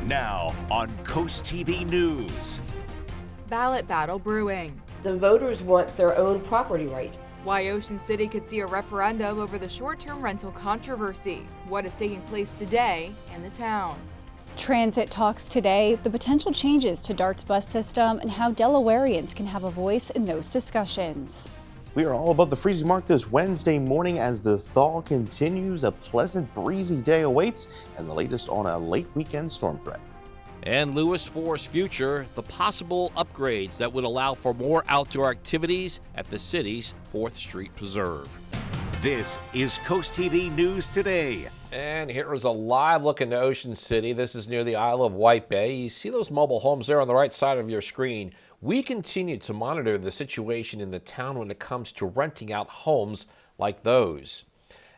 Now on CoastTV News. Ballot battle brewing. The voters want their own property rights. Why Ocean City could see a referendum over the short-term rental controversy. What is taking place today in the town. Transit talks today, the potential changes to DART's bus system, and how Delawareans can have a voice in those discussions. We are all above the freezing mark this Wednesday morning as the thaw continues. A pleasant, breezy day awaits, and the latest on a late weekend storm threat. And Lewis Forest Future, the possible upgrades that would allow for more outdoor activities at the city's 4th Street Preserve. This is CoastTV News Today. And here is a live look into Ocean City. This is near the Isle of White Bay. You see those mobile homes there on the right side of your screen. We continue to monitor the situation in the town when it comes to renting out homes like those.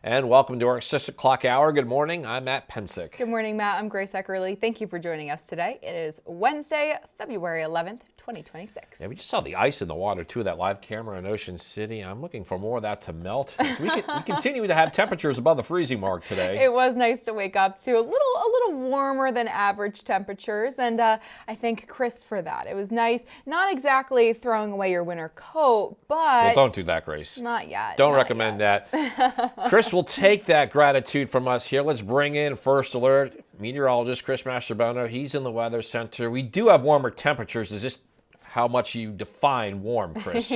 And welcome to our 6 o'clock hour. Good morning. I'm Matt Pensick. Good morning, Matt. I'm Grace Eckerly. Thank you for joining us today. It is Wednesday, February 11th, 2026. Yeah, we just saw the ice in the water, too, that live camera in Ocean City. I'm looking for more of that to melt. We continue to have temperatures above the freezing mark today. It was nice to wake up to a little warmer than average temperatures, and I thank Chris for that. It was nice. Not exactly throwing away your winter coat, but... Well, don't do that, Grace. Not yet. Don't recommend that. Chris will take that gratitude from us here. Let's bring in First Alert meteorologist Chris Mastrobono. He's in the Weather Center. We do have warmer temperatures. Is just how much you define warm, Chris.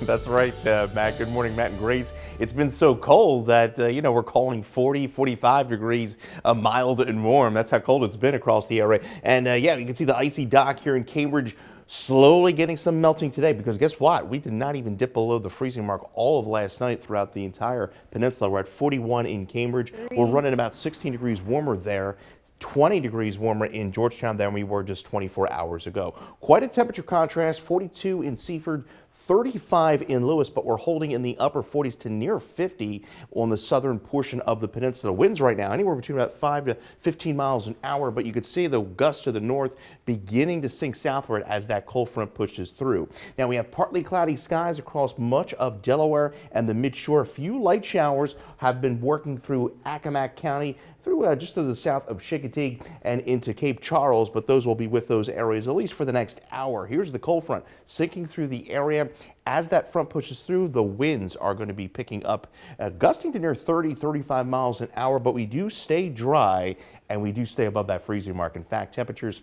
That's right, Matt. Good morning, Matt and Grace. It's been so cold that, we're calling 40, 45 degrees mild and warm. That's how cold it's been across the area. And, you can see the icy dock here in Cambridge slowly getting some melting today, because guess what? We did not even dip below the freezing mark all of last night throughout the entire peninsula. We're at 41 in Cambridge. We're running about 16 degrees warmer there. 20 degrees warmer in Georgetown than we were just 24 hours ago. Quite a temperature contrast, 42 in Seaford, 35 in Lewis, but we're holding in the upper 40s to near 50 on the southern portion of the peninsula. Winds right now anywhere between about 5 to 15 miles an hour, but you could see the gusts to the north beginning to sink southward as that cold front pushes through. Now we have partly cloudy skies across much of Delaware and the midshore. A few light showers have been working through Accomack County, through just to the south of Chincoteague and into Cape Charles, but those will be with those areas at least for the next hour. Here's the cold front sinking through the area. As that front pushes through, the winds are going to be picking up, gusting to near 30, 35 miles an hour, but we do stay dry and we do stay above that freezing mark. In fact, temperatures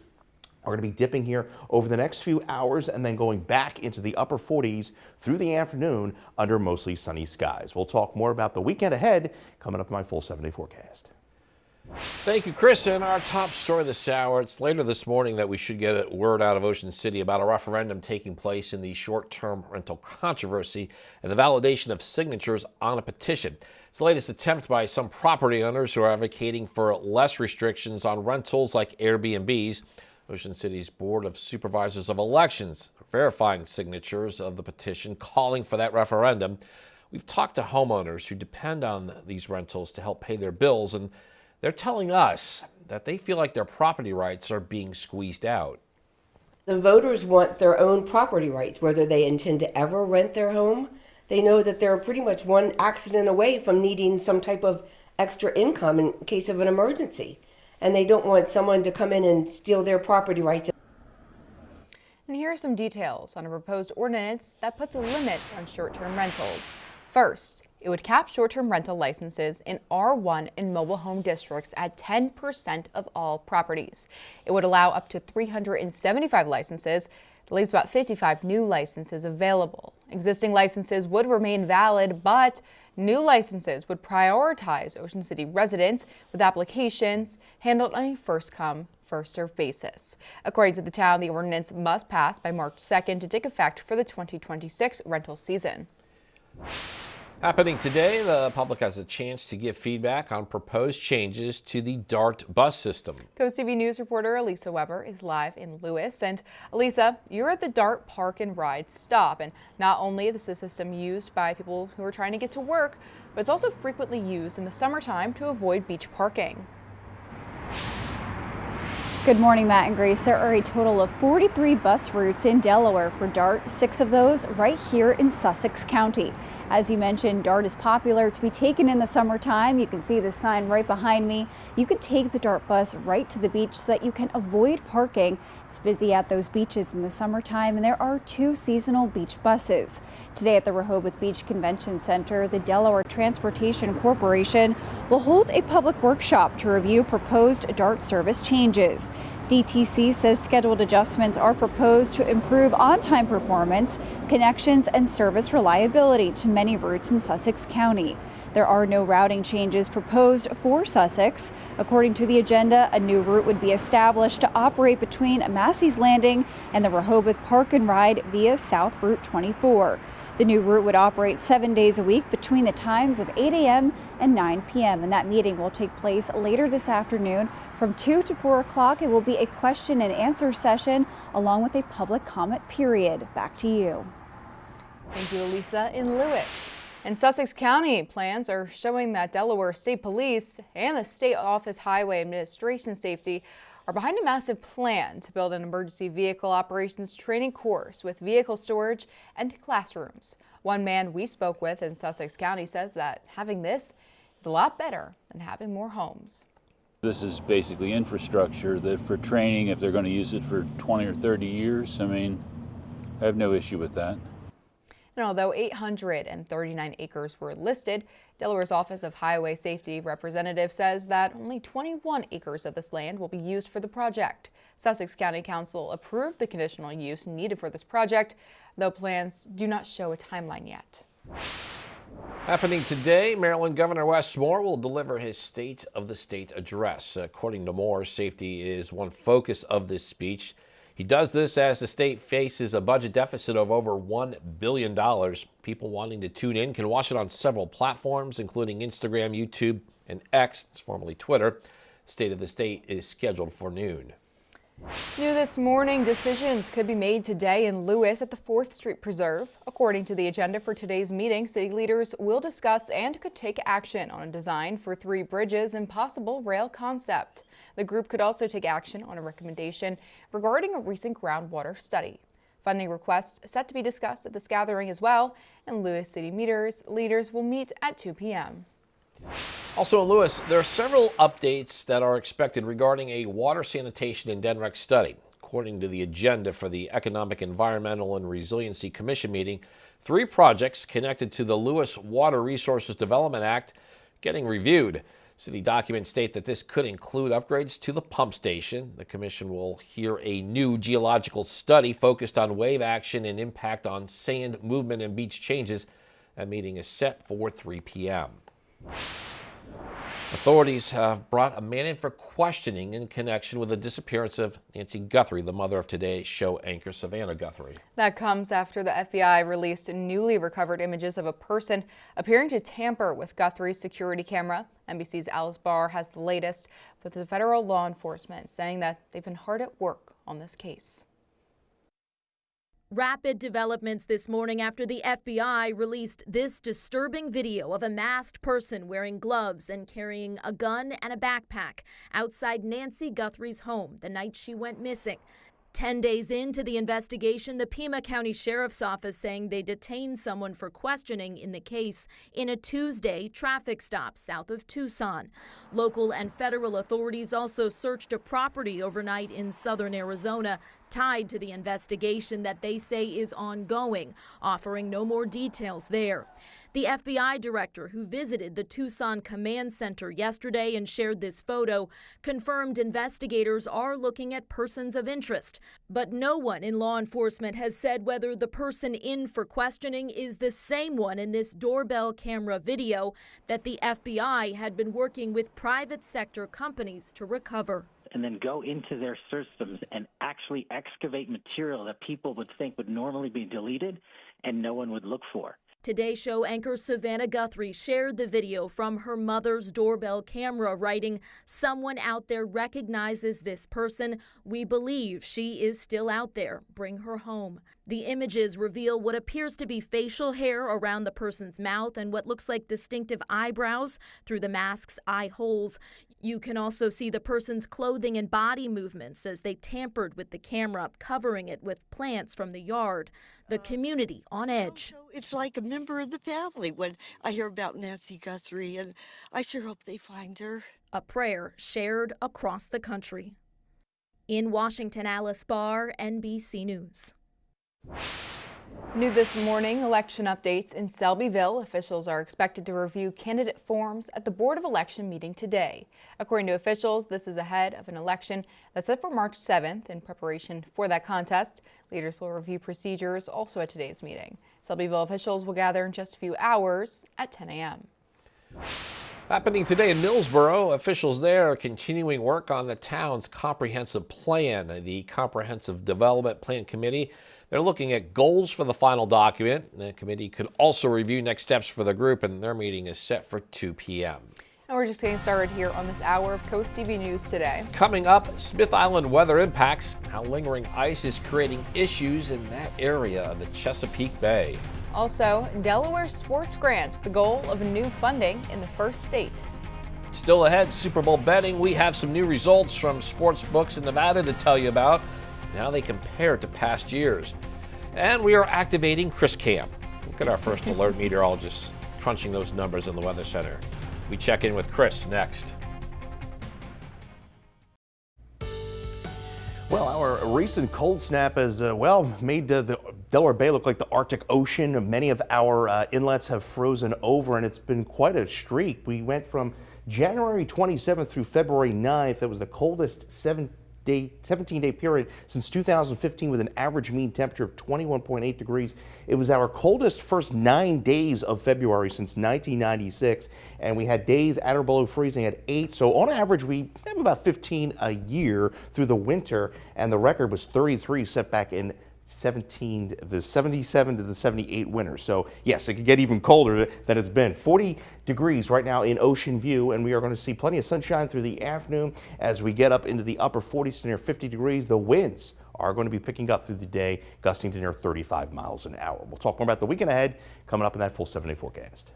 are going to be dipping here over the next few hours and then going back into the upper 40s through the afternoon under mostly sunny skies. We'll talk more about the weekend ahead coming up in my full 7-day forecast. Thank you, Chris. And our top story this hour, it's later this morning that we should get a word out of Ocean City about a referendum taking place in the short-term rental controversy and the validation of signatures on a petition. It's the latest attempt by some property owners who are advocating for less restrictions on rentals like Airbnbs. Ocean City's Board of Supervisors of Elections verifying signatures of the petition calling for that referendum. We've talked to homeowners who depend on these rentals to help pay their bills, and they're telling us that they feel like their property rights are being squeezed out. The voters want their own property rights, whether they intend to ever rent their home. They know that they're pretty much one accident away from needing some type of extra income in case of an emergency. And they don't want someone to come in and steal their property rights. And here are some details on a proposed ordinance that puts a limit on short-term rentals. First, it would cap short-term rental licenses in R1 and mobile home districts at 10% of all properties. It would allow up to 375 licenses. It leaves about 55 new licenses available. Existing licenses would remain valid, but new licenses would prioritize Ocean City residents with applications handled on a first-come, first-served basis. According to the town, the ordinance must pass by March 2nd to take effect for the 2026 rental season. Happening today, the public has a chance to give feedback on proposed changes to the DART bus system. CoastTV News reporter Elisa Weber is live in Lewis. And Elisa, you're at the DART Park and Ride stop. And not only is this a system used by people who are trying to get to work, but it's also frequently used in the summertime to avoid beach parking. Good morning, Matt and Grace. There are a total of 43 bus routes in Delaware for DART, 6 of those right here in Sussex County. As you mentioned, DART is popular to be taken in the summertime. You can see the sign right behind me. You can take the DART bus right to the beach so that you can avoid parking. It's busy at those beaches in the summertime, and there are 2 seasonal beach buses. Today at the Rehoboth Beach Convention Center, the Delaware Transportation Corporation will hold a public workshop to review proposed DART service changes. DTC says scheduled adjustments are proposed to improve on-time performance, connections, and service reliability to many routes in Sussex County. There are no routing changes proposed for Sussex. According to the agenda, a new route would be established to operate between Massey's Landing and the Rehoboth Park and Ride via South Route 24. The new route would operate 7 days a week between the times of 8 a.m. and 9 p.m. And that meeting will take place later this afternoon from 2 to 4 o'clock. It will be a question and answer session along with a public comment period. Back to you. Thank you, Elisa. In Lewis. In Sussex County, plans are showing that Delaware State Police and the State Office Highway Administration Safety are behind a massive plan to build an emergency vehicle operations training course with vehicle storage and classrooms. One man we spoke with in Sussex County says that having this is a lot better than having more homes. This is basically infrastructure that for training, if they're going to use it for 20 or 30 years, I mean, I have no issue with that. And although 839 acres were listed, Delaware's Office of Highway Safety representative says that only 21 acres of this land will be used for the project. Sussex County Council approved the conditional use needed for this project, though plans do not show a timeline yet. Happening today, Maryland Governor Wes Moore will deliver his State of the State address. According to Moore, safety is one focus of this speech. He does this as the state faces a budget deficit of over $1 billion. People wanting to tune in can watch it on several platforms, including Instagram, YouTube, and X, it's formerly Twitter. State of the State is scheduled for noon. New this morning, decisions could be made today in Lewis at the 4th Street Preserve. According to the agenda for today's meeting, city leaders will discuss and could take action on a design for 3 bridges and possible rail concept. The group could also take action on a recommendation regarding a recent groundwater study. Funding requests set to be discussed at this gathering as well, and Lewis City leaders will meet at 2 p.m. Also in Lewis, there are several updates that are expected regarding a water sanitation and DENREC study. According to the agenda for the Economic, Environmental, and Resiliency Commission meeting, 3 projects connected to the Lewis Water Resources Development Act getting reviewed. City documents state that this could include upgrades to the pump station. The commission will hear a new geological study focused on wave action and impact on sand movement and beach changes. That meeting is set for 3 p.m. Authorities have brought a man in for questioning in connection with the disappearance of Nancy Guthrie, the mother of Today's Show anchor Savannah Guthrie. That comes after the FBI released newly recovered images of a person appearing to tamper with Guthrie's security camera. NBC's Alice Barr has the latest, with the federal law enforcement saying that they've been hard at work on this case. Rapid developments this morning after the FBI released this disturbing video of a masked person wearing gloves and carrying a gun and a backpack outside Nancy Guthrie's home the night she went missing. 10 days into the investigation, the Pima County Sheriff's Office saying they detained someone for questioning in the case in a Tuesday traffic stop south of Tucson. Local and federal authorities also searched a property overnight in southern Arizona tied to the investigation that they say is ongoing, offering no more details there. The FBI director who visited the Tucson Command Center yesterday and shared this photo confirmed investigators are looking at persons of interest, but no one in law enforcement has said whether the person in for questioning is the same one in this doorbell camera video that the FBI had been working with private sector companies to recover. And then go into their systems and actually excavate material that people would think would normally be deleted and no one would look for. Today Show anchor Savannah Guthrie shared the video from her mother's doorbell camera, writing, "Someone out there recognizes this person. We believe she is still out there. Bring her home." The images reveal what appears to be facial hair around the person's mouth and what looks like distinctive eyebrows through the mask's eye holes. You can also see the person's clothing and body movements as they tampered with the camera, covering it with plants from the yard. The community on edge. It's like a member of the family when I hear about Nancy Guthrie, and I sure hope they find her. A prayer shared across the country. In Washington, Alice Barr, NBC News. New this morning, election updates in Selbyville. Officials are expected to review candidate forms at the Board of Election meeting today. According to officials, this is ahead of an election that's set for March 7th. In preparation for that contest, leaders will review procedures also at today's meeting. Selbyville officials will gather in just a few hours at 10 a.m. Happening today in Millsboro, officials there are continuing work on the town's comprehensive plan. The Comprehensive Development Plan Committee, they're looking at goals for the final document. The committee could also review next steps for the group, and their meeting is set for 2 p.m. And we're just getting started here on this hour of Coast TV News today. Coming up, Smith Island weather impacts, how lingering ice is creating issues in that area of the Chesapeake Bay. Also, Delaware sports grants the goal of new funding in the first state. Still ahead, Super Bowl betting. We have some new results from sports books in Nevada to tell you about. Now they compare to past years. And we are activating Chris Camp. Look at our first alert meteorologist crunching those numbers in the Weather Center. We check in with Chris next. Well, our recent cold snap has, made the Delaware Bay look like the Arctic Ocean. Many of our inlets have frozen over, and it's been quite a streak. We went from January 27th through February 9th. That was the coldest 17-day period since 2015 with an average mean temperature of 21.8 degrees. It was our coldest first 9 days of February since 1996, and we had days at or below freezing at 8. So on average, we have about 15 a year through the winter, and the record was 33 set back in the 77 to the 78 winter. So yes, it could get even colder than it's been. 40 degrees right now in Ocean View, and we are going to see plenty of sunshine through the afternoon as we get up into the upper 40s to near 50 degrees. The winds are going to be picking up through the day, gusting to near 35 miles an hour. We'll talk more about the weekend ahead coming up in that full 7-day forecast.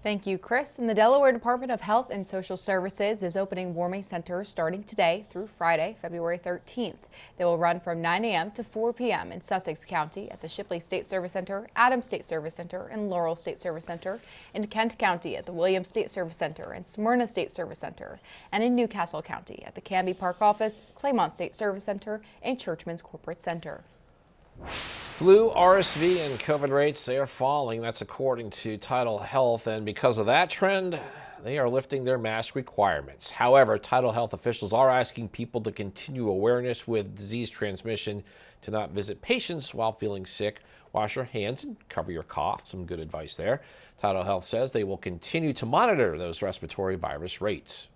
Thank you, Chris. And the Delaware Department of Health and Social Services is opening warming centers starting today through Friday, February 13th. They will run from 9 a.m. to 4 p.m. in Sussex County at the Shipley State Service Center, Adams State Service Center, and Laurel State Service Center, in Kent County at the Williams State Service Center and Smyrna State Service Center, and in Newcastle County at the Canby Park Office, Claymont State Service Center, and Churchman's Corporate Center. Flu, RSV, and COVID rates, they are falling. That's according to Tidal Health. And because of that trend, they are lifting their mask requirements. However, Tidal Health officials are asking people to continue awareness with disease transmission, to not visit patients while feeling sick, wash your hands, and cover your cough. Some good advice there. Tidal Health says they will continue to monitor those respiratory virus rates.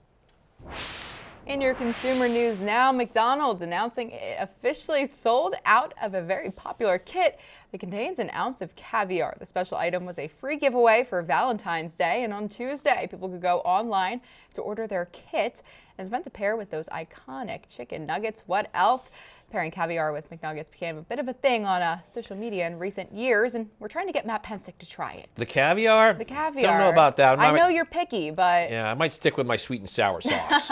In your consumer news now, McDonald's announcing it officially sold out of a very popular kit that contains an ounce of caviar. The special item was a free giveaway for Valentine's Day, and on Tuesday, people could go online to order their kit. And it's meant to pair with those iconic chicken nuggets. What else? Pairing caviar with McNuggets became a bit of a thing on social media in recent years, and we're trying to get Matt Pensick to try it. The caviar? The caviar. Don't know about that. I know you're picky, but... Yeah, I might stick with my sweet and sour sauce.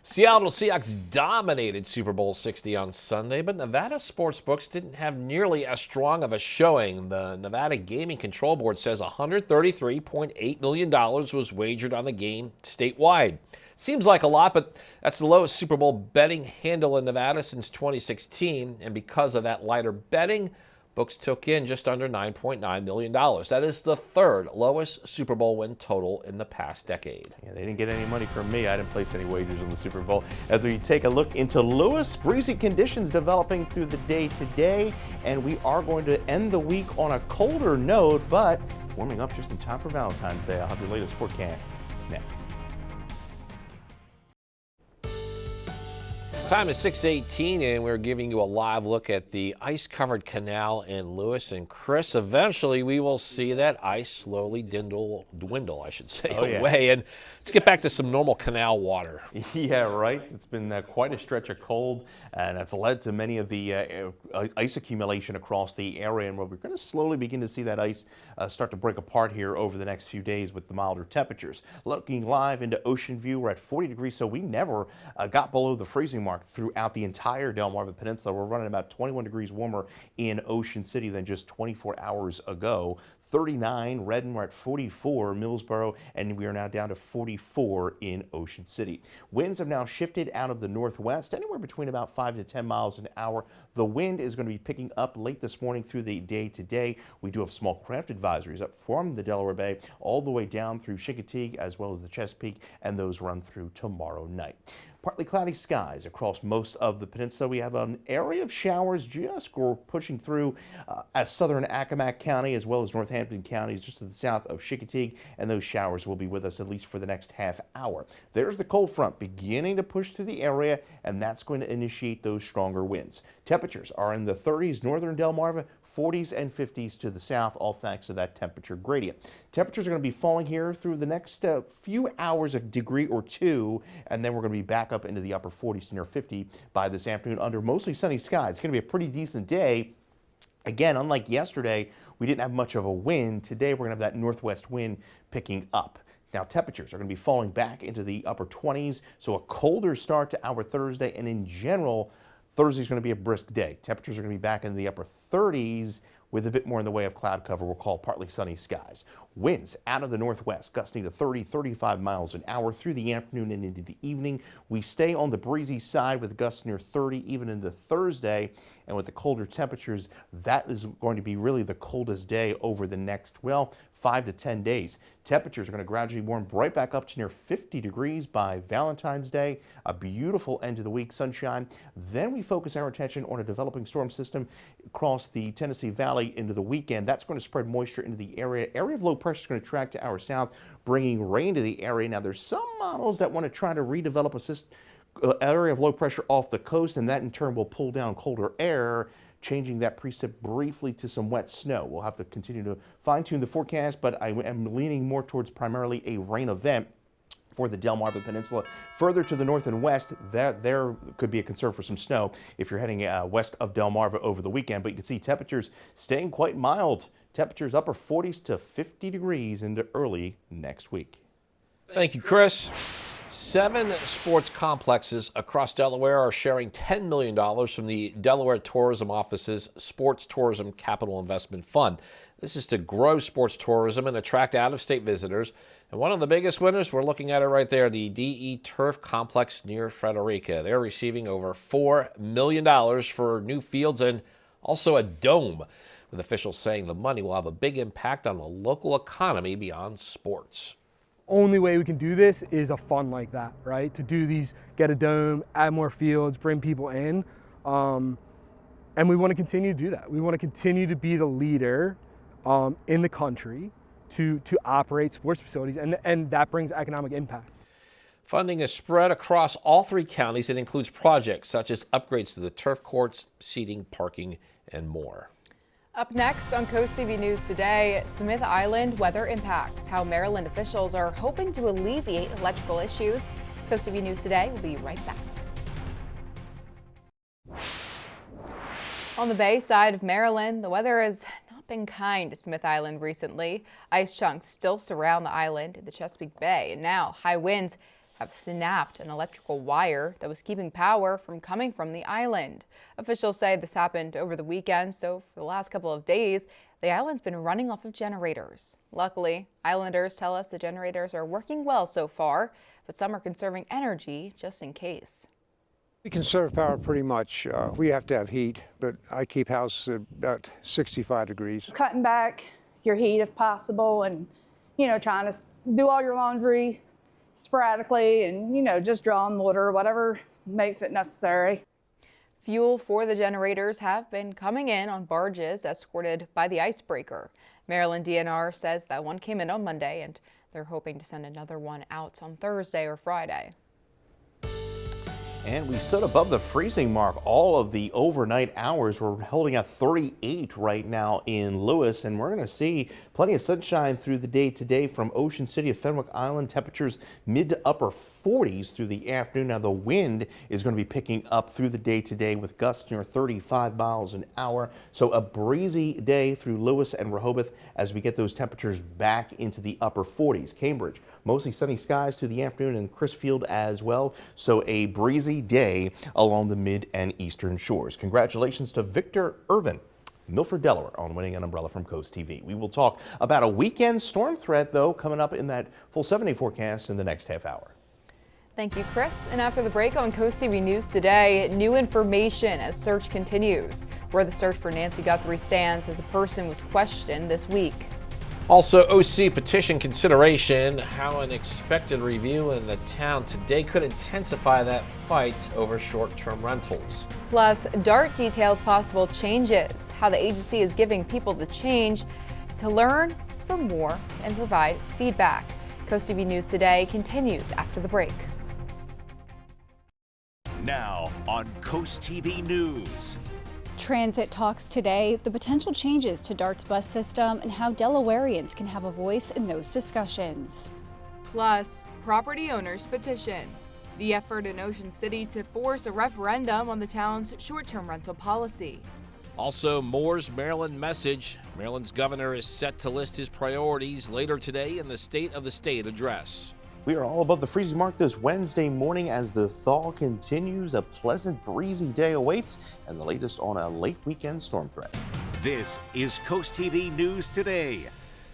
Seattle Seahawks dominated Super Bowl 60 on Sunday, but Nevada sportsbooks didn't have nearly as strong of a showing. The Nevada Gaming Control Board says $133.8 million was wagered on the game statewide. Seems like a lot, but that's the lowest Super Bowl betting handle in Nevada since 2016. And because of that lighter betting, books took in just under $9.9 million. That is the third lowest Super Bowl win total in the past decade. Yeah, they didn't get any money from me. I didn't place any wagers on the Super Bowl. As we take a look into Lewis, breezy conditions developing through the day today. And we are going to end the week on a colder note, but warming up just in time for Valentine's Day. I'll have the latest forecast next. Time is 6:18, and we're giving you a live look at the ice-covered canal in Lewis. And Chris, eventually we will see that ice slowly dwindle, I should say, away. And let's get back to some normal canal water. Yeah, right. It's been quite a stretch of cold, and it's led to many of the ice accumulation across the area. And we're going to slowly begin to see that ice start to break apart here over the next few days with the milder temperatures. Looking live into Ocean View, we're at 40 degrees, so we never got below the freezing mark throughout the entire Delmarva Peninsula. We're running about 21 degrees warmer in Ocean City than just 24 hours ago. 39, Redden, we're at 44, Millsboro, and we are now down to 44 in Ocean City. Winds have now shifted out of the northwest, anywhere between about 5 to 10 miles an hour. The wind is going to be picking up late this morning through the day today. We do have small craft advisories up from the Delaware Bay all the way down through Chincoteague as well as the Chesapeake, and those run through tomorrow night. Partly cloudy skies across most of the peninsula. We have an area of showers just pushing through as southern Accomack County as well as Northampton counties just to the south of Chincoteague, and those showers will be with us at least for the next half hour. There's the cold front beginning to push through the area, and that's going to initiate those stronger winds. Temperatures are in the 30s northern Delmarva, 40s and 50s to the south, all thanks to that temperature gradient. Temperatures are going to be falling here through the next few hours, a degree or two, and then we're going to be back up into the upper 40s to near 50 by this afternoon under mostly sunny skies. It's going to be a pretty decent day. Again, unlike yesterday, we didn't have much of a wind. Today, we're going to have that northwest wind picking up. Now, temperatures are going to be falling back into the upper 20s, so a colder start to our Thursday, and in general, Thursday is going to be a brisk day. Temperatures are going to be back in the upper 30s with a bit more in the way of cloud cover. We'll call partly sunny skies. Winds out of the northwest gusting to 30-35 miles an hour through the afternoon and into the evening. We stay on the breezy side with gusts near 30 even into Thursday. And with the colder temperatures, that is going to be really the coldest day over the next, 5 to 10 days. Temperatures are going to gradually warm right back up to near 50 degrees by Valentine's Day. A beautiful end to the week, sunshine. Then we focus our attention on a developing storm system across the Tennessee Valley into the weekend. That's going to spread moisture into the area. Area of low pressure is going to track to our south, bringing rain to the area. Now, there's some models that want to try to redevelop a system area of low pressure off the coast, and that in turn will pull down colder air, changing that precip briefly to some wet snow. We'll have to continue to fine-tune the forecast, but I am leaning more towards primarily a rain event for the Delmarva Peninsula. Further to the north and west, there could be a concern for some snow if you're heading west of Delmarva over the weekend, but you can see temperatures staying quite mild. Temperatures upper 40s to 50 degrees into early next week. Thank you, Chris. 7 sports complexes across Delaware are sharing $10 million from the Delaware Tourism Office's Sports Tourism Capital Investment Fund. This is to grow sports tourism and attract out-of-state visitors. And one of the biggest winners, we're looking at it right there, the DE Turf Complex near Frederica. They're receiving over $4 million for new fields and also a dome, with officials saying the money will have a big impact on the local economy beyond sports. Only way we can do this is a fund like that, right? To do these, get a dome, add more fields, bring people in. And we want to continue to do that. We want to continue to be the leader in the country to operate sports facilities, and that brings economic impact. Funding is spread across all 3 counties. It includes projects such as upgrades to the turf courts, seating, parking, and more. Up next on CoastTV News today, Smith Island weather impacts, how Maryland officials are hoping to alleviate electrical issues. CoastTV News today will be right back. On the bay side of Maryland, the weather has not been kind to Smith Island recently. Ice chunks still surround the island in the Chesapeake Bay, and now high winds have snapped an electrical wire that was keeping power from coming from the island. Officials say this happened over the weekend, so for the last couple of days, the island's been running off of generators. Luckily, islanders tell us the generators are working well so far, but some are conserving energy just in case. We conserve power pretty much. We have to have heat, but I keep house at about 65 degrees. Cutting back your heat if possible, and, trying to do all your laundry sporadically and, just drawing water, whatever makes it necessary. Fuel for the generators have been coming in on barges escorted by the icebreaker. Maryland DNR says that one came in on Monday, and they're hoping to send another one out on Thursday or Friday. And we stood above the freezing mark all of the overnight hours. We're holding at 38 right now in Lewis, and we're going to see plenty of sunshine through the day today from Ocean City to Fenwick Island. Temperatures mid to upper 40s through the afternoon. Now the wind is going to be picking up through the day today with gusts near 35 miles an hour. So a breezy day through Lewis and Rehoboth as we get those temperatures back into the upper 40s. Cambridge, mostly sunny skies through the afternoon, and Crisfield as well. So a breezy day along the mid and eastern shores. Congratulations to Victor Irvin, Milford, Delaware, on winning an umbrella from Coast TV. We will talk about a weekend storm threat, though, coming up in that full 7-day forecast in the next half hour. Thank you, Chris. And after the break on Coast TV News today, new information as search continues, where the search for Nancy Guthrie stands as a person was questioned this week. Also, OC petition consideration, how an expected review in the town today could intensify that fight over short-term rentals. Plus, DART details possible changes, how the agency is giving people the change to learn for more and provide feedback. Coast TV News today continues after the break. Now on Coast TV News. Transit talks today the potential changes to DART's bus system and how Delawareans can have a voice in those discussions. Plus, property owners petition. The effort in Ocean City to force a referendum on the town's short-term rental policy. Also, Moore's Maryland message. Maryland's governor is set to list his priorities later today in the State of the State address. We are all above the freezing mark this Wednesday morning as the thaw continues. A pleasant breezy day awaits, and the latest on a late weekend storm threat. This is Coast TV News Today.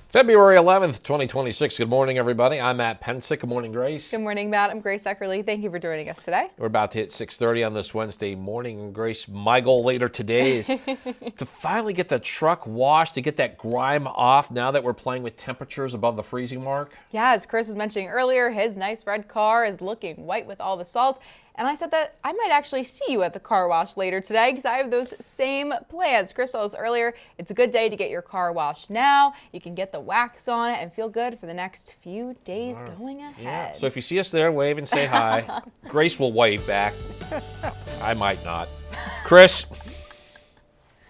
February 11th, 2026. Good morning, everybody. I'm Matt Pensick. Good morning, Grace. Good morning, Matt. I'm Grace Eckerly. Thank you for joining us today. We're about to hit 6:30 on this Wednesday morning. Grace, my goal later today is to finally get the truck washed, to get that grime off now that we're playing with temperatures above the freezing mark. Yeah, as Chris was mentioning earlier, his nice red car is looking white with all the salt. And I said that I might actually see you at the car wash later today because I have those same plans. Chris told us earlier, it's a good day to get your car washed now. You can get the wax on it and feel good for the next few days going ahead. Yeah. So if you see us there, wave and say hi. Grace will wave back. I might not. Chris.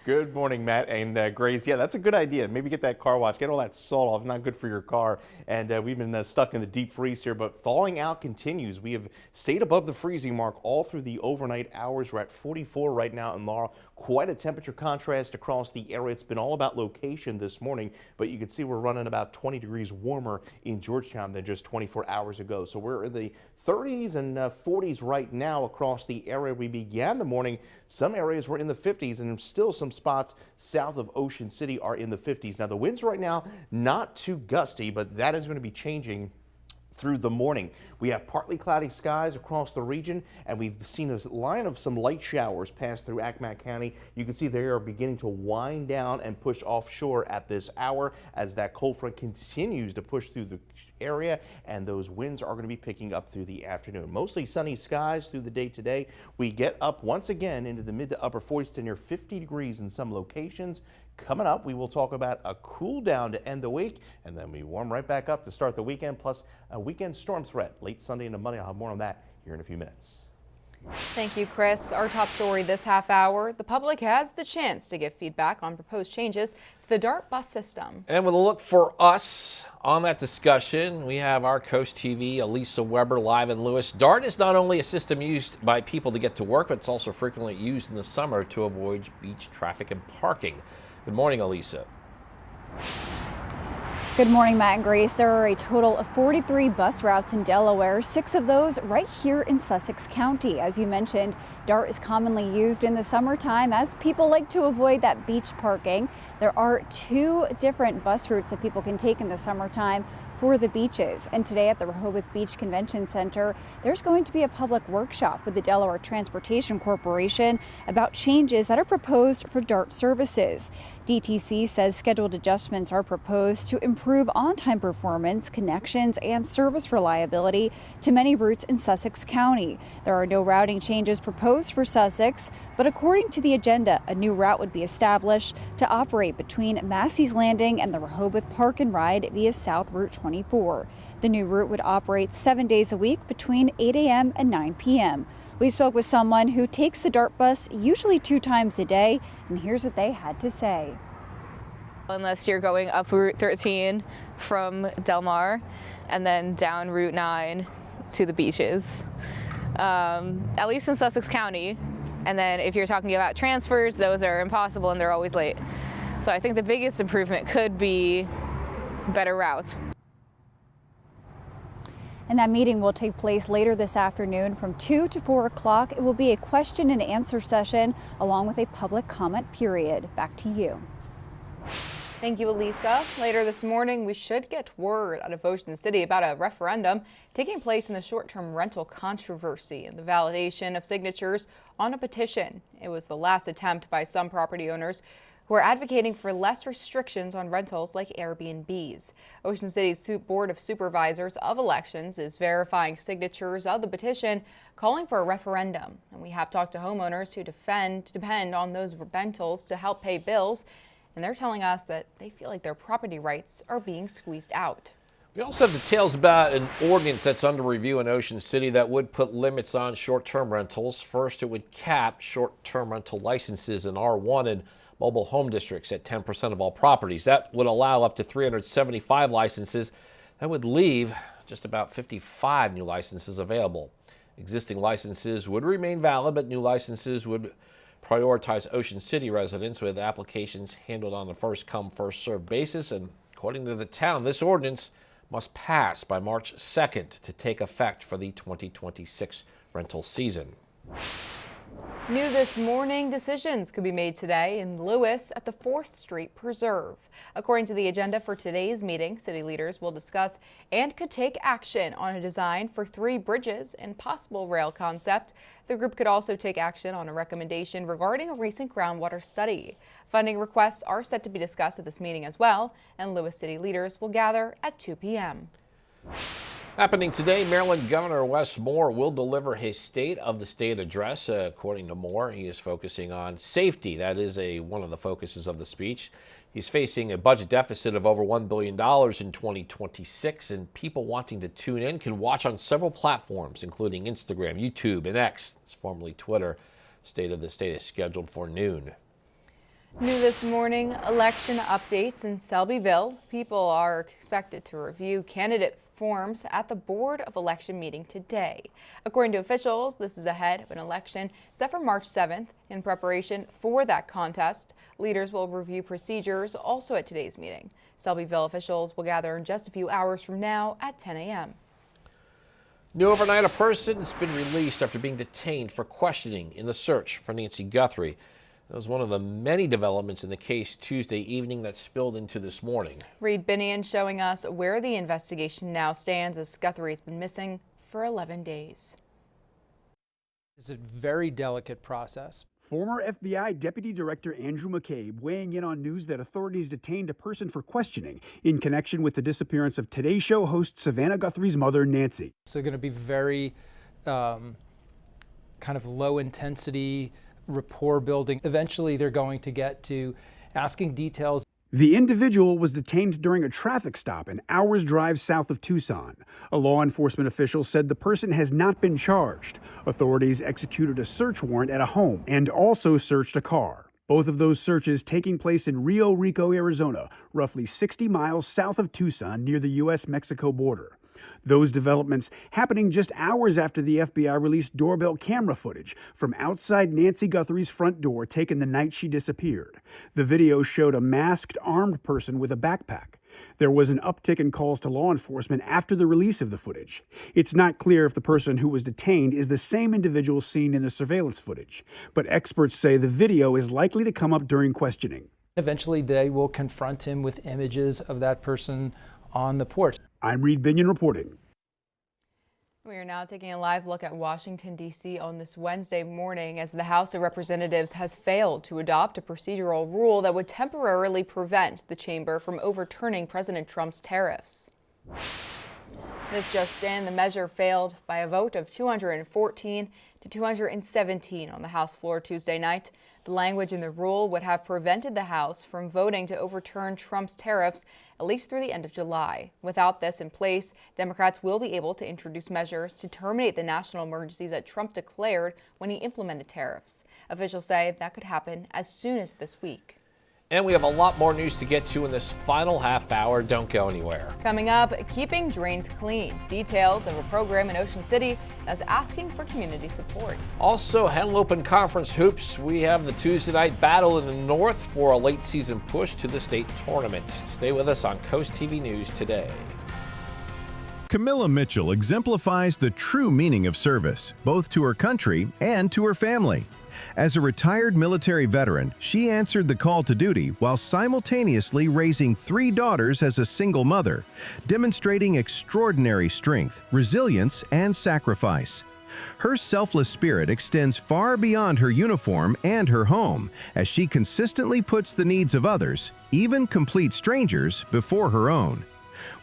Good morning, Matt and Grace. Yeah, that's a good idea. Maybe get that car washed, get all that salt off. Not good for your car. And we've been stuck in the deep freeze here, but thawing out continues. We have stayed above the freezing mark all through the overnight hours. We're at 44 right now in Laurel. Quite a temperature contrast across the area. It's been all about location this morning, but you can see we're running about 20 degrees warmer in Georgetown than just 24 hours ago. So we're in the 30s and 40s right now across the area. We began the morning. Some areas were in the 50s, and still some spots south of Ocean City are in the 50s. Now the winds right now not too gusty, but that is going to be changing through the morning. We have partly cloudy skies across the region, and we've seen a line of some light showers pass through Accomack County. You can see they are beginning to wind down and push offshore at this hour as that cold front continues to push through the area, and those winds are going to be picking up through the afternoon. Mostly sunny skies through the day today. We get up once again into the mid to upper 40s to near 50 degrees in some locations. Coming up, we will talk about a cool down to end the week, and then we warm right back up to start the weekend, plus a weekend storm threat late Sunday into Monday. I'll have more on that here in a few minutes. Thank you, Chris. Our top story this half hour, the public has the chance to give feedback on proposed changes to the DART bus system. And with a look for us on that discussion, we have our Coast TV, Elisa Weber, live in Lewis. DART is not only a system used by people to get to work, but it's also frequently used in the summer to avoid beach traffic and parking. Good morning, Elisa. Good morning, Matt and Grace. There are a total of 43 bus routes in Delaware, 6 of those right here in Sussex County. As you mentioned, DART is commonly used in the summertime as people like to avoid that beach parking. There are 2 different bus routes that people can take in the summertime for the beaches. And today at the Rehoboth Beach Convention Center, there's going to be a public workshop with the Delaware Transportation Corporation about changes that are proposed for DART services. DTC says scheduled adjustments are proposed to improve on-time performance, connections, and service reliability to many routes in Sussex County. There are no routing changes proposed for Sussex, but according to the agenda, a new route would be established to operate between Massey's Landing and the Rehoboth Park and Ride via South Route 24. The new route would operate 7 days a week between 8 a.m. and 9 p.m. We spoke with someone who takes the DART bus usually 2 times a day, and here's what they had to say. Unless you're going up Route 13 from Delmarva and then down Route 9 to the beaches, at least in Sussex County. And then if you're talking about transfers, those are impossible and they're always late. So I think the biggest improvement could be better routes. And that meeting will take place later this afternoon from 2 to 4 o'clock. It will be a question and answer session along with a public comment period. Back to you. Thank you, Elisa. Later this morning, we should get word out of Ocean City about a referendum taking place in the short-term rental controversy and the validation of signatures on a petition. It was the last attempt by some property owners who are advocating for less restrictions on rentals like Airbnbs. Ocean City's Board of Supervisors of Elections is verifying signatures of the petition calling for a referendum. And we have talked to homeowners who depend on those rentals to help pay bills. And they're telling us that they feel like their property rights are being squeezed out. We also have details about an ordinance that's under review in Ocean City that would put limits on short-term rentals. First, it would cap short-term rental licenses in R1 and mobile home districts at 10% of all properties. That would allow up to 375 licenses. That would leave just about 55 new licenses available. Existing licenses would remain valid, but new licenses would prioritize Ocean City residents with applications handled on a first-come, first-served basis. And according to the town, this ordinance must pass by March 2nd to take effect for the 2026 rental season. New this morning, decisions could be made today in Lewis at the 4th Street Preserve. According to the agenda for today's meeting, city leaders will discuss and could take action on a design for 3 bridges and possible rail concept. The group could also take action on a recommendation regarding a recent groundwater study. Funding requests are set to be discussed at this meeting as well, and Lewis city leaders will gather at 2 p.m. Happening today, Maryland Governor Wes Moore will deliver his State of the State address. According to Moore, he is focusing on safety. That is one of the focuses of the speech. He's facing a budget deficit of over $1 billion in 2026, and people wanting to tune in can watch on several platforms, including Instagram, YouTube, and X. It's formerly Twitter. State of the State is scheduled for noon. New this morning, election updates in Selbyville. People are expected to review candidate forms at the Board of Election meeting today. According to officials, this is ahead of an election set for March 7th. In preparation for that contest, leaders will review procedures also at today's meeting. Selbyville officials will gather in just a few hours from now at 10 a.m. New overnight, a person has been released after being detained for questioning in the search for Nancy Guthrie. That was one of the many developments in the case Tuesday evening that spilled into this morning. Reed Binion showing us where the investigation now stands as Guthrie has been missing for 11 days. It's a very delicate process. Former FBI Deputy Director Andrew McCabe weighing in on news that authorities detained a person for questioning in connection with the disappearance of Today Show host Savannah Guthrie's mother, Nancy. So going to be very kind of low intensity, rapport building. Eventually they're going to get to asking details. The individual was detained during a traffic stop an hour's drive south of Tucson. A law enforcement official said the person has not been charged. Authorities executed a search warrant at a home and also searched a car. Both of those searches taking place in Rio Rico, Arizona, roughly 60 miles south of Tucson near the U.S.-Mexico border. Those developments happening just hours after the FBI released doorbell camera footage from outside Nancy Guthrie's front door taken the night she disappeared. The video showed a masked, armed person with a backpack. There was an uptick in calls to law enforcement after the release of the footage. It's not clear if the person who was detained is the same individual seen in the surveillance footage, but experts say the video is likely to come up during questioning. Eventually they will confront him with images of that person on the porch. I'm Reed Binion reporting. We are now taking a live look at Washington, D.C. on this Wednesday morning as the House of Representatives has failed to adopt a procedural rule that would temporarily prevent the chamber from overturning President Trump's tariffs. This just in, the measure failed by a vote of 214 to 217 on the House floor Tuesday night. The language in the rule would have prevented the House from voting to overturn Trump's tariffs at least through the end of July. Without this in place, Democrats will be able to introduce measures to terminate the national emergencies that Trump declared when he implemented tariffs. Officials say that could happen as soon as this week. And we have a lot more news to get to in this final half hour. Don't go anywhere. Coming up, keeping drains clean. Details of a program in Ocean City that's asking for community support. Also, Henle Open Conference hoops. We have the Tuesday night battle in the north for a late season push to the state tournament. Stay with us on Coast TV News today. Camilla Mitchell exemplifies the true meaning of service, both to her country and to her family. As a retired military veteran, she answered the call to duty while simultaneously raising 3 daughters as a single mother, demonstrating extraordinary strength, resilience, and sacrifice. Her selfless spirit extends far beyond her uniform and her home, as she consistently puts the needs of others, even complete strangers, before her own.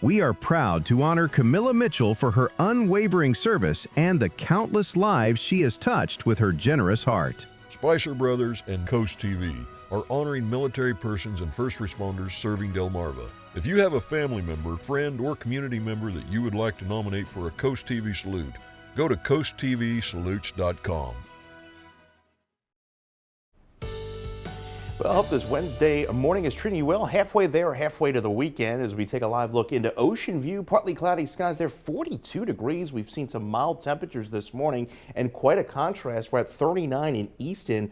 We are proud to honor Camilla Mitchell for her unwavering service and the countless lives she has touched with her generous heart. Spicer Brothers and Coast TV are honoring military persons and first responders serving Delmarva. If you have a family member, friend, or community member that you would like to nominate for a Coast TV salute, go to coasttvsalutes.com. Well, I hope this Wednesday morning is treating you well. Halfway there, halfway to the weekend as we take a live look into Ocean View. Partly cloudy skies there, 42 degrees. We've seen some mild temperatures this morning and quite a contrast. We're at 39 in Easton,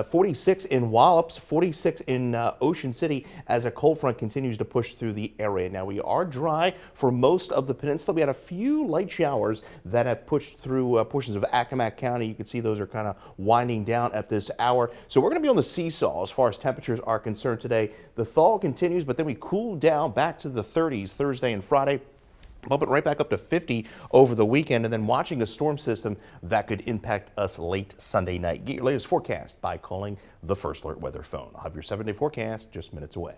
46 in Wallops, 46 in Ocean City as a cold front continues to push through the area. Now, we are dry for most of the peninsula. We had a few light showers that have pushed through portions of Accomack County. You can see those are kind of winding down at this hour. So we're going to be on the seesaw as far as temperatures are concerned today. The thaw continues, but then we cool down back to the 30s Thursday and Friday. Bump it right back up to 50 over the weekend, and then watching a storm system that could impact us late Sunday night. Get your latest forecast by calling the First Alert Weather phone. I'll have your 7-day forecast just minutes away.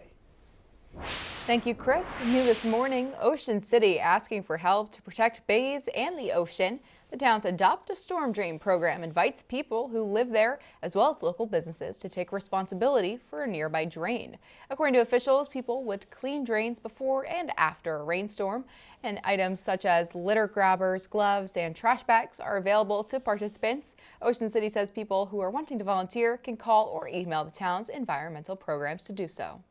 Thank you, Chris. New this morning, Ocean City asking for help to protect bays and the ocean. The town's Adopt a Storm Drain program invites people who live there, as well as local businesses, to take responsibility for a nearby drain. According to officials, people would clean drains before and after a rainstorm, and items such as litter grabbers, gloves, and trash bags are available to participants. Ocean City says people who are wanting to volunteer can call or email the town's environmental programs to do so.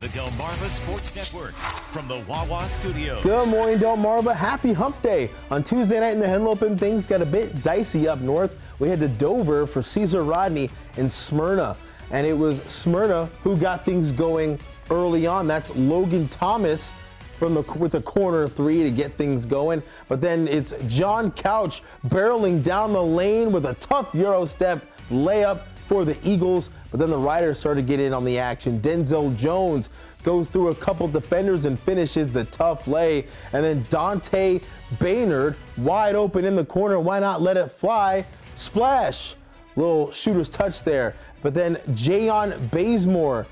The Delmarva Sports Network from the Wawa Studios. Good morning, Delmarva. Happy hump day. On Tuesday night in the Henle Open, things got a bit dicey up north. We head to Dover for Caesar Rodney in Smyrna. And it was Smyrna who got things going early on. That's Logan Thomas with the corner 3 to get things going. But then it's John Couch barreling down the lane with a tough Euro step layup for the Eagles, but then the Riders started to get in on the action. Denzel Jones goes through a couple defenders and finishes the tough lay. And then Dante Baynard wide open in the corner. Why not let it fly? Splash. Little shooter's touch there. But then Jayon Bazemore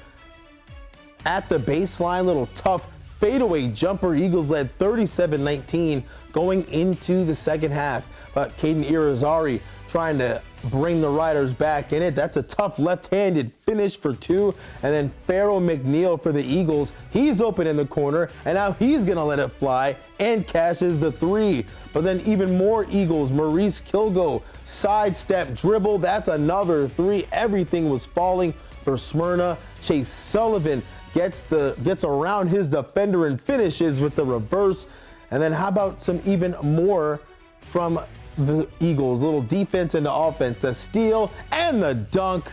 at the baseline. Little tough fadeaway jumper. Eagles led 37-19 going into the second half. But Caden Irizarry trying to bring the Riders back in it. That's a tough left-handed finish for 2. And then Farrell McNeil for the Eagles. He's open in the corner, and now he's going to let it fly and cashes the 3. But then even more Eagles. Maurice Kilgo, sidestep dribble. That's another 3. Everything was falling for Smyrna. Chase Sullivan gets around his defender and finishes with the reverse. And then how about some even more from the Eagles? Little defense into offense, the steal and the dunk.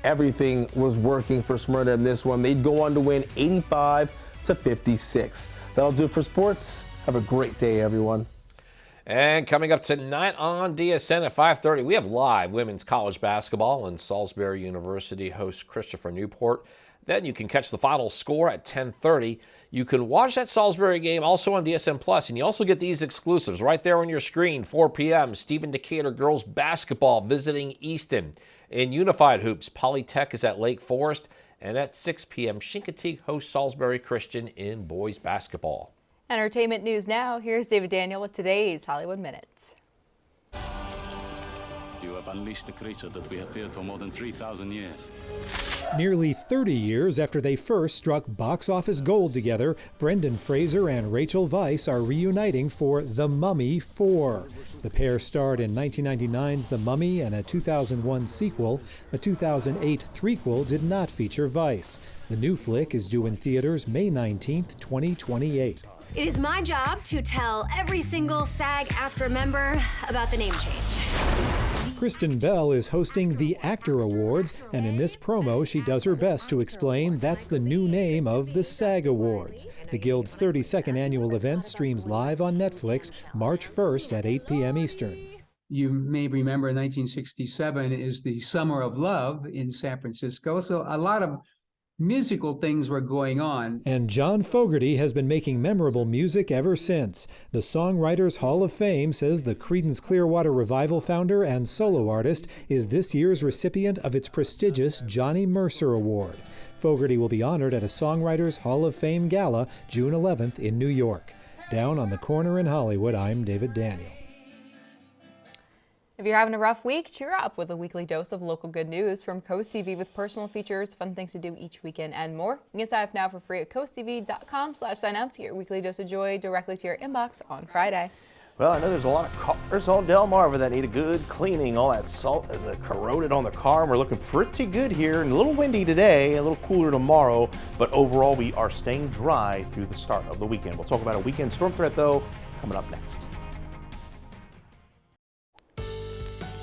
Everything was working for Smyrna in this one. They'd go on to win 85-56. That'll do it for sports. Have a great day, everyone. And coming up tonight on DSN at 5:30, we have live women's college basketball, and Salisbury University hosts Christopher Newport. Then you can catch the final score at 10:30. You can watch that Salisbury game also on DSN Plus, and you also get these exclusives right there on your screen. 4 p.m., Stephen Decatur girls basketball visiting Easton. In Unified Hoops, Polytech is at Lake Forest. And at 6 p.m., Chincoteague hosts Salisbury Christian in boys basketball. Entertainment news now. Here's David Daniel with today's Hollywood Minute. You have unleashed the creature that we have feared for more than 3,000 years. Nearly 30 years after they first struck box office gold together, Brendan Fraser and Rachel Weisz are reuniting for The Mummy 4. The pair starred in 1999's The Mummy and a 2001 sequel. A 2008 threequel did not feature Weisz. The new flick is due in theaters May 19th, 2028. It is my job to tell every single SAG-AFTRA member about the name change. Kristen Bell is hosting the Actor Awards, and in this promo she does her best to explain that's the new name of the SAG Awards. The Guild's 32nd annual event streams live on Netflix March 1st at 8 p.m. Eastern. You may remember 1967 is the Summer of Love in San Francisco, so a lot of musical things were going on. And John Fogerty has been making memorable music ever since. The Songwriters Hall of Fame says the Creedence Clearwater Revival founder and solo artist is this year's recipient of its prestigious Johnny Mercer Award. Fogerty will be honored at a Songwriters Hall of Fame gala June 11th in New York. Down on the corner in Hollywood, I'm David Daniel. If you're having a rough week, cheer up with a weekly dose of local good news from Coast TV with personal features, fun things to do each weekend, and more. You can sign up now for free at coasttv.com/sign-up to get your weekly dose of joy directly to your inbox on Friday. Well, I know there's a lot of cars on Delmarva that need a good cleaning. All that salt is corroded on the car, and we're looking pretty good here. And a little windy today, a little cooler tomorrow, but overall we are staying dry through the start of the weekend. We'll talk about a weekend storm threat, though, coming up next.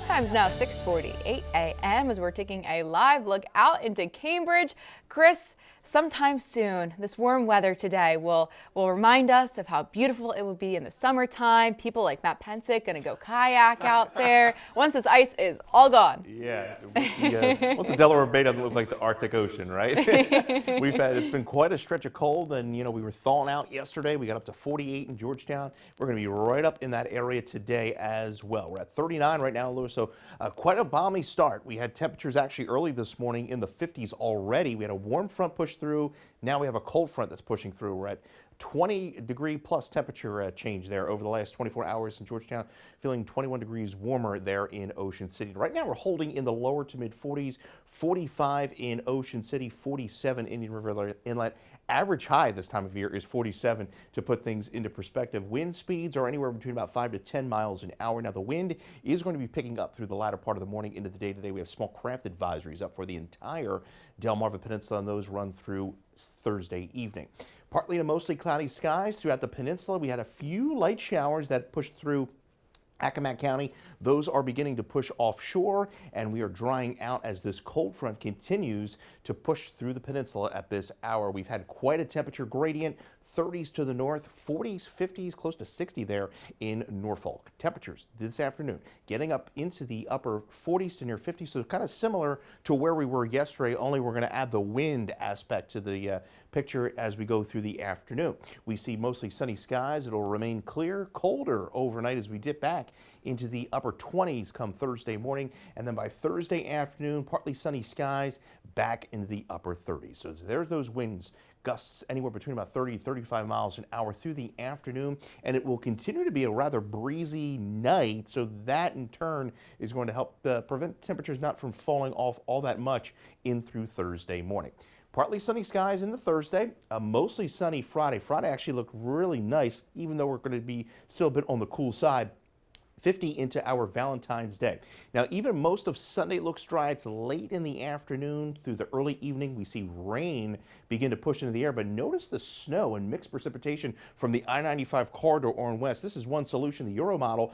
Time's now 6:48 a.m. as we're taking a live look out into Cambridge. Chris, sometime soon, this warm weather today will remind us of how beautiful it will be in the summertime. People like Matt Pensick going to go kayak out there once this ice is all gone. Yeah, once the Delaware Bay doesn't look like the Arctic Ocean, right? It's been quite a stretch of cold, and we were thawing out yesterday. We got up to 48 in Georgetown. We're going to be right up in that area today as well. We're at 39 right now, Lewis, so quite a balmy start. We had temperatures actually early this morning in the 50s already. We had a warm front push through. Now we have a cold front that's pushing through. We're at 20-degree plus temperature change there over the last 24 hours in Georgetown, feeling 21 degrees warmer there in Ocean City. Right now we're holding in the lower to mid 40s, 45 in Ocean City, 47 Indian River Inlet. Average high this time of year is 47 to put things into perspective. Wind speeds are anywhere between about 5 to 10 miles an hour. Now the wind is going to be picking up through the latter part of the morning into the day today. We have small craft advisories up for the entire Delmarva Peninsula, and those run through Thursday evening. Partly to mostly cloudy skies throughout the peninsula. We had a few light showers that pushed through Accomack County. Those are beginning to push offshore, and we are drying out as this cold front continues to push through the peninsula at this hour. We've had quite a temperature gradient, 30s to the north, 40s, 50s, close to 60 there in Norfolk. Temperatures this afternoon getting up into the upper 40s to near 50s, so kind of similar to where we were yesterday, only we're going to add the wind aspect to the picture as we go through the afternoon. We see mostly sunny skies. It'll remain clear, colder overnight as we dip back into the upper 20s come Thursday morning, and then by Thursday afternoon, partly sunny skies back into the upper 30s. So there's those winds, gusts anywhere between about 30 to 35 miles an hour through the afternoon, and it will continue to be a rather breezy night, so that in turn is going to help prevent temperatures not from falling off all that much in through Thursday morning. Partly sunny skies into Thursday, mostly sunny Friday. Friday actually looked really nice, even though we're going to be still a bit on the cool side. 50 into our Valentine's Day. Now, even most of Sunday looks dry. It's late in the afternoon through the early evening. We see rain begin to push into the air, but notice the snow and mixed precipitation from the I-95 corridor on west. This is one solution, the Euro model,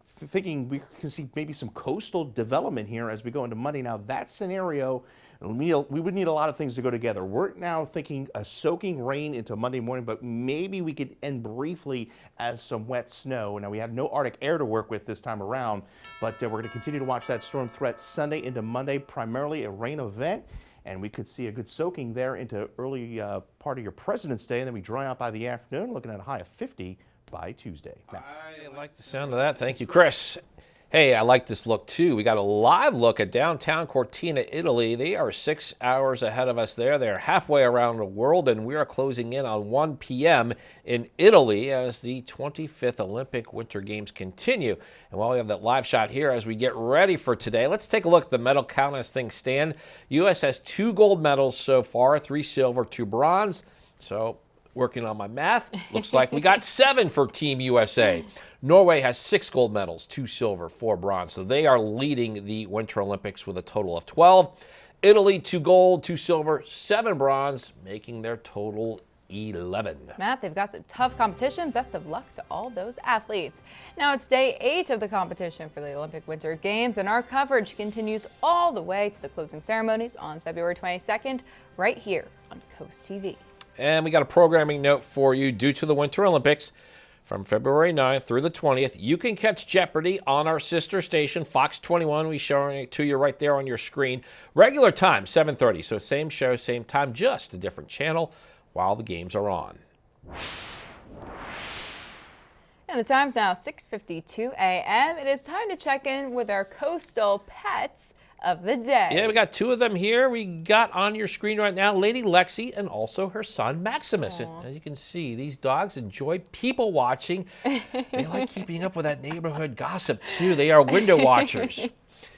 thinking we can see maybe some coastal development here as we go into Monday. Now, that scenario, we would need a lot of things to go together. We're now thinking a soaking rain into Monday morning, but maybe we could end briefly as some wet snow. Now, we have no Arctic air to work with this time around, but we're going to continue to watch that storm threat Sunday into Monday, primarily a rain event, and we could see a good soaking there into early part of your President's Day, and then we dry out by the afternoon, looking at a high of 50 by Tuesday. Matt. I like the sound of that. Thank you, Chris. Hey, I like this look too. We got a live look at downtown Cortina, Italy. They are 6 hours ahead of us there. They're halfway around the world, and we are closing in on 1 p.m. in Italy as the 25th Olympic Winter Games continue. And while we have that live shot here as we get ready for today, let's take a look at the medal count as things stand. U.S. has 2 gold medals so far, 3 silver, 2 bronze. So working on my math, looks like we got 7 for Team USA. Norway has 6 gold medals, 2 silver, 4 bronze. So they are leading the Winter Olympics with a total of 12. Italy, 2 gold, 2 silver, 7 bronze, making their total 11. Matt, they've got some tough competition. Best of luck to all those athletes. Now it's day 8 of the competition for the Olympic Winter Games, and our coverage continues all the way to the closing ceremonies on February 22nd, right here on Coast TV. And we got a programming note for you due to the Winter Olympics. From February 9th through the 20th, you can catch Jeopardy on our sister station, Fox 21. We're showing it to you right there on your screen. Regular time, 7:30. So same show, same time, just a different channel while the games are on. And the time's now 6:52 a.m. It is time to check in with our coastal pets of the day. Yeah, we got 2 of them here. We got on your screen right now Lady Lexi and also her son Maximus. And as you can see, these dogs enjoy people watching. They like keeping up with that neighborhood gossip too. They are window watchers.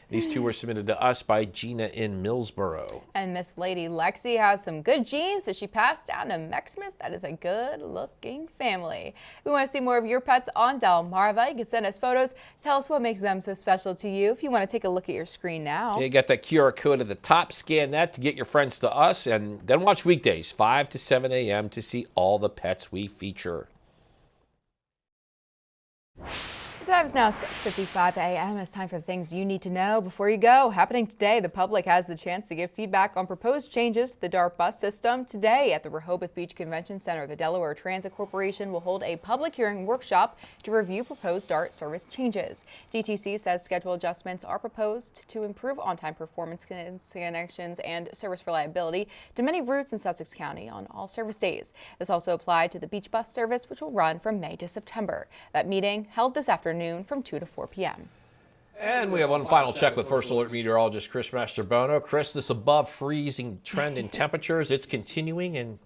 These 2 were submitted to us by Gina in Millsboro. And Miss Lady Lexi has some good genes that she passed down to Maximus. That is a good-looking family. We want to see more of your pets on Delmarva. You can send us photos. Tell us what makes them so special to you if you want to take a look at your screen now. You got that QR code at the top. Scan that to get your friends to us. And then watch weekdays, 5 to 7 a.m. to see all the pets we feature. The time is now 6:55 a.m. It's time for the things you need to know before you go. Happening today, the public has the chance to give feedback on proposed changes to the DART bus system. Today at the Rehoboth Beach Convention Center, the Delaware Transit Corporation will hold a public hearing workshop to review proposed DART service changes. DTC says schedule adjustments are proposed to improve on-time performance connections and service reliability to many routes in Sussex County on all service days. This also applied to the beach bus service, which will run from May to September. That meeting held this afternoon from 2 to 4 p.m. And we have one final check with First Alert meteorologist Chris Mastrobono. Chris, this above freezing trend in temperatures, it's continuing, and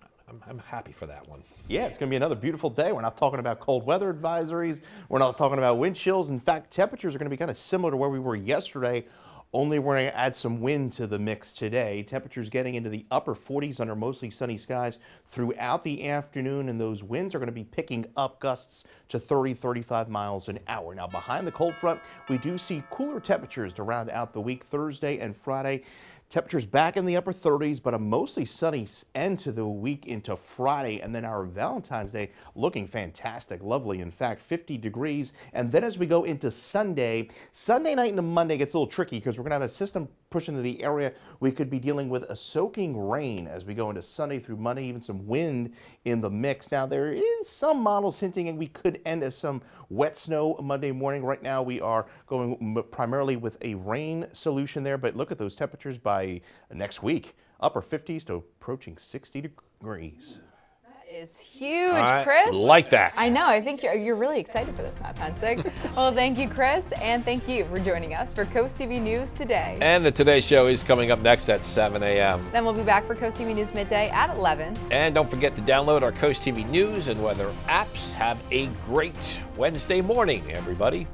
I'm happy for that one. Yeah, it's going to be another beautiful day. We're not talking about cold weather advisories. We're not talking about wind chills. In fact, temperatures are going to be kind of similar to where we were yesterday. Only we're going to add some wind to the mix today. Temperatures getting into the upper 40s under mostly sunny skies throughout the afternoon, and those winds are going to be picking up gusts to 30-35 miles an hour. Now, behind the cold front, we do see cooler temperatures to round out the week. Thursday and Friday, temperatures back in the upper 30s, but a mostly sunny end to the week into Friday. And then our Valentine's Day looking fantastic, lovely. In fact, 50 degrees. And then as we go into Sunday night into Monday gets a little tricky because we're going to have a system push into the area. We could be dealing with a soaking rain as we go into Sunday through Monday, even some wind in the mix. Now, there is some models hinting and we could end as some wet snow Monday morning. Right now, we are going primarily with a rain solution there, but look at those temperatures by next week. Upper 50s to approaching 60 degrees. Is huge, Chris. Like that. I know. I think you're really excited for this, Matt Pensick. Well, thank you, Chris, and thank you for joining us for Coast TV News Today. And the Today Show is coming up next at 7 a.m. Then we'll be back for Coast TV News Midday at 11. And don't forget to download our Coast TV News and weather apps. Have a great Wednesday morning, everybody.